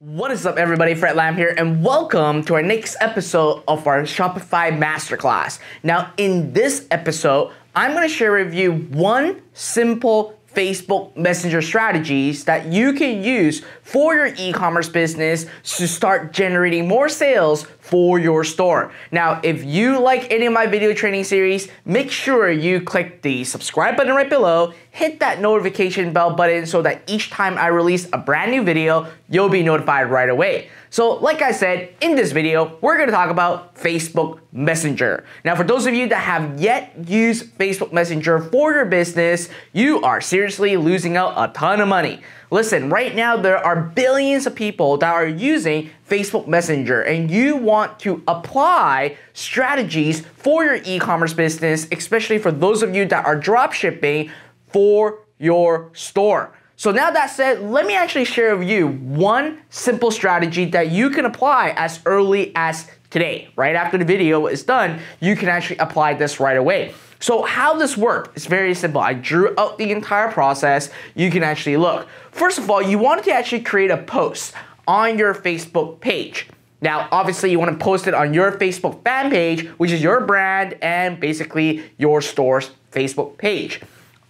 What is up, everybody? Fred Lam here, and welcome to our next episode of our Shopify Masterclass. Now, in this episode, I'm going to share with you one simple Facebook Messenger strategies that you can use for your e-commerce business to start generating more sales for your store. Now, if you like any of my video training series, make sure you click the subscribe button right below, hit that notification bell button so that each time I release a brand new video, you'll be notified right away. So like I said, in this video, we're going to talk about Facebook Messenger. Now, for those of you that have yet used Facebook Messenger for your business, you are seriously losing out a ton of money. Listen, right now there are billions of people that are using Facebook Messenger, and you want to apply strategies for your e-commerce business, especially for those of you that are drop shipping for your store. So now that said, let me actually share with you one simple strategy that you can apply as early as today. Right after the video is done, you can actually apply this right away. So how this works, it's very simple. I drew out the entire process. You can actually look. First of all, you want to actually create a post on your Facebook page. Now, obviously, you want to post it on your Facebook fan page, which is your brand and basically your store's Facebook page.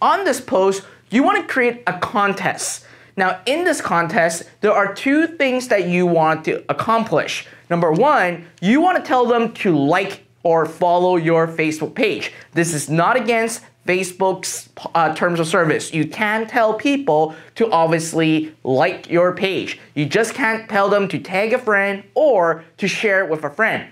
On this post, you want to create a contest. Now, in this contest, there are two things that you want to accomplish. Number one, you want to tell them to like or follow your Facebook page. This is not against Facebook's terms of service. You can tell people to obviously like your page. You just can't tell them to tag a friend or to share it with a friend.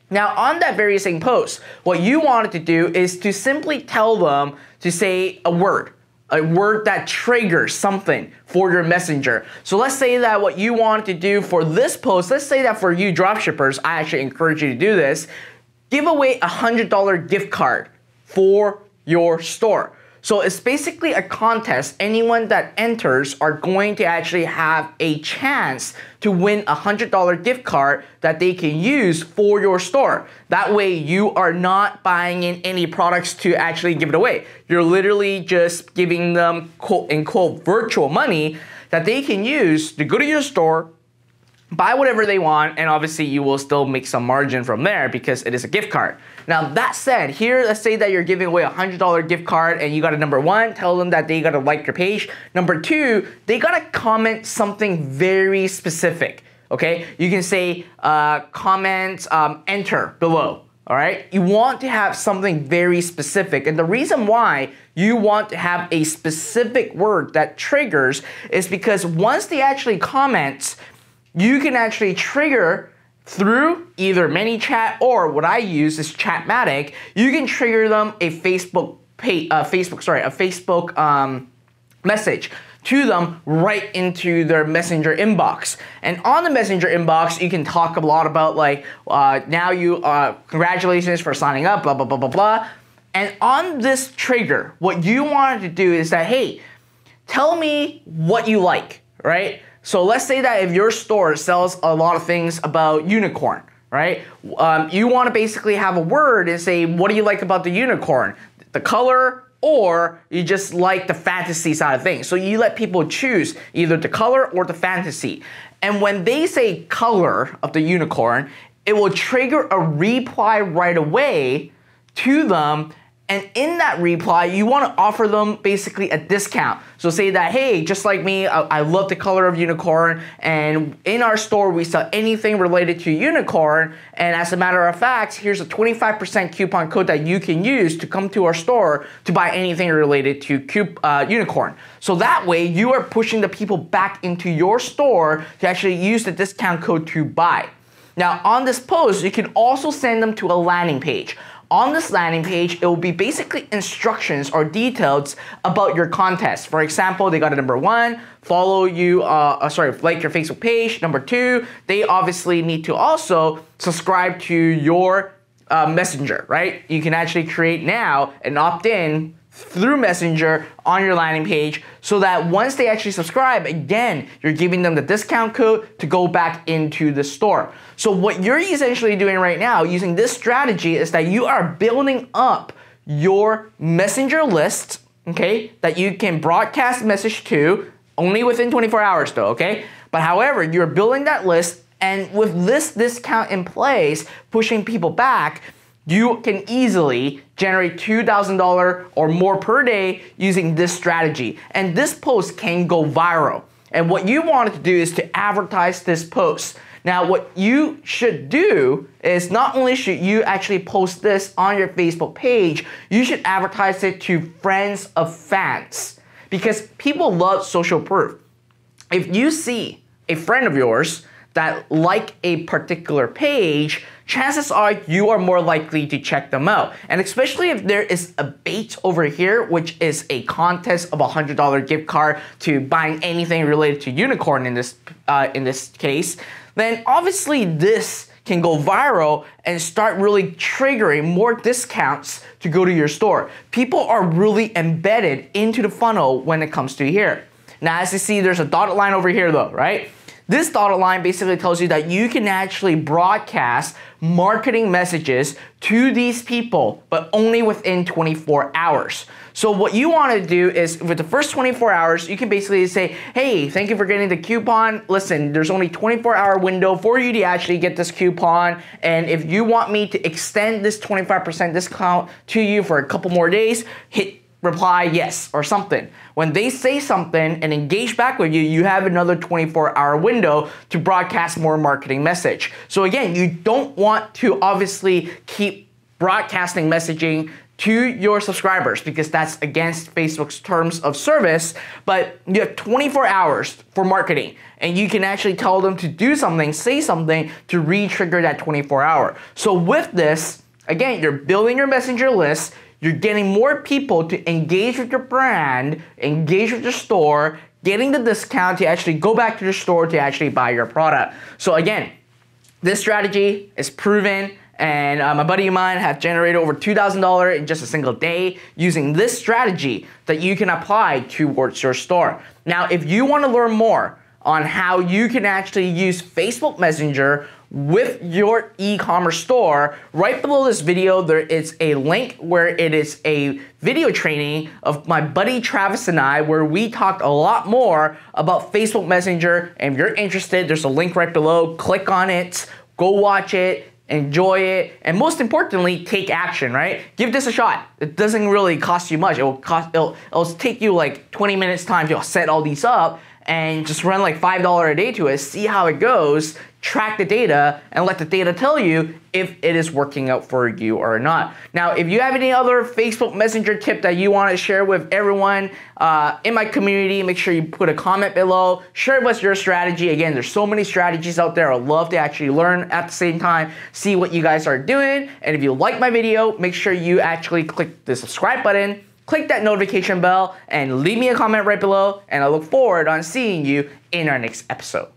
Now, on that very same post, what you wanted to do is to simply tell them to say a word that triggers something for your messenger. So let's say that what you wanted to do for this post, let's say that for you dropshippers, I actually encourage you to do this, give away a $100 gift card for your store. So it's basically a contest. Anyone that enters are going to actually have a chance to win a $100 gift card that they can use for your store. That way you are not buying in any products to actually give it away. You're literally just giving them quote unquote virtual money that they can use to go to your store, buy whatever they want, and obviously you will still make some margin from there because it is a gift card. Now that said, here let's say that you're giving away a $100 gift card and you gotta, number one, tell them that they gotta like your page. Number two, they gotta comment something very specific, okay? You can say comment, enter below. All right, you want to have something very specific, and the reason why you want to have a specific word that triggers is because once they actually comment, you can actually trigger through either ManyChat or what I use is Chatmatic. You can trigger them a Facebook message to them right into their Messenger inbox. And on the Messenger inbox, you can talk a lot about like, now you, congratulations for signing up, blah, blah, blah, blah, blah. And on this trigger, what you wanted to do is that, hey, tell me what you like, right? So let's say that if your store sells a lot of things about unicorn, right? You want to basically have a word and say, what do you like about the unicorn? The color, or you just like the fantasy side of things. So you let people choose either the color or the fantasy. And when they say color of the unicorn, it will trigger a reply right away to them. And in that reply, you want to offer them basically a discount. So say that, hey, just like me, I love the color of unicorn, and in our store, we sell anything related to unicorn. And as a matter of fact, here's a 25% coupon code that you can use to come to our store to buy anything related to unicorn. So that way, you are pushing the people back into your store to actually use the discount code to buy. Now, on this post, you can also send them to a landing page. On this landing page, it will be basically instructions or details about your contest. For example, they got a number one, follow you, like your Facebook page. Number two, they obviously need to also subscribe to your Messenger, right? You can actually create now an opt-in through Messenger on your landing page so that once they actually subscribe, again, you're giving them the discount code to go back into the store. So what you're essentially doing right now using this strategy is that you are building up your Messenger list, okay, that you can broadcast message to only within 24 hours though, okay? But however, you're building that list, and with this discount in place, pushing people back, you can easily generate $2,000 or more per day using this strategy. And this post can go viral. And what you want to do is to advertise this post. Now, what you should do is not only should you actually post this on your Facebook page, you should advertise it to friends of fans, because people love social proof. If you see a friend of yours that like a particular page, chances are you are more likely to check them out. And especially if there is a bait over here, which is a contest of a $100 gift card to buying anything related to unicorn in this case, then obviously this can go viral and start really triggering more discounts to go to your store. People are really embedded into the funnel when it comes to here. Now, as you see, there's a dotted line over here though, right? This dotted line basically tells you that you can actually broadcast marketing messages to these people, but only within 24 hours. So what you want to do is, with the first 24 hours, you can basically say, hey, thank you for getting the coupon. Listen, there's only 24-hour window for you to actually get this coupon. And if you want me to extend this 25% discount to you for a couple more days, hit reply yes or something. When they say something and engage back with you, you have another 24-hour window to broadcast more marketing message. So again, you don't want to obviously keep broadcasting messaging to your subscribers, because that's against Facebook's terms of service, but you have 24 hours for marketing, and you can actually tell them to do something, say something to re-trigger that 24-hour. So with this, again, you're building your messenger list, you're getting more people to engage with your brand, engage with your store, getting the discount to actually go back to your store to actually buy your product. So again, this strategy is proven, and my buddy of mine have generated over $2,000 in just a single day using this strategy that you can apply towards your store. Now, if you want to learn more on how you can actually use Facebook Messenger with your e-commerce store, right below this video there is a link where it is a video training of my buddy Travis and I, where we talked a lot more about Facebook Messenger. And if you're interested, there's a link right below. Click on it, go watch it, enjoy it, and most importantly, take action, right? Give this a shot. It doesn't really cost you much. It'll take you like 20 minutes time to set all these up, and just run like $5 a day to it, see how it goes, track the data, and let the data tell you if it is working out for you or not. Now, if you have any other Facebook Messenger tip that you want to share with everyone in my community, make sure you put a comment below. Share what's your strategy. Again, there's so many strategies out there. I'd love to actually learn at the same time, see what you guys are doing. And if you like my video, make sure you actually click the subscribe button, click that notification bell, and leave me a comment right below, and I look forward on seeing you in our next episode.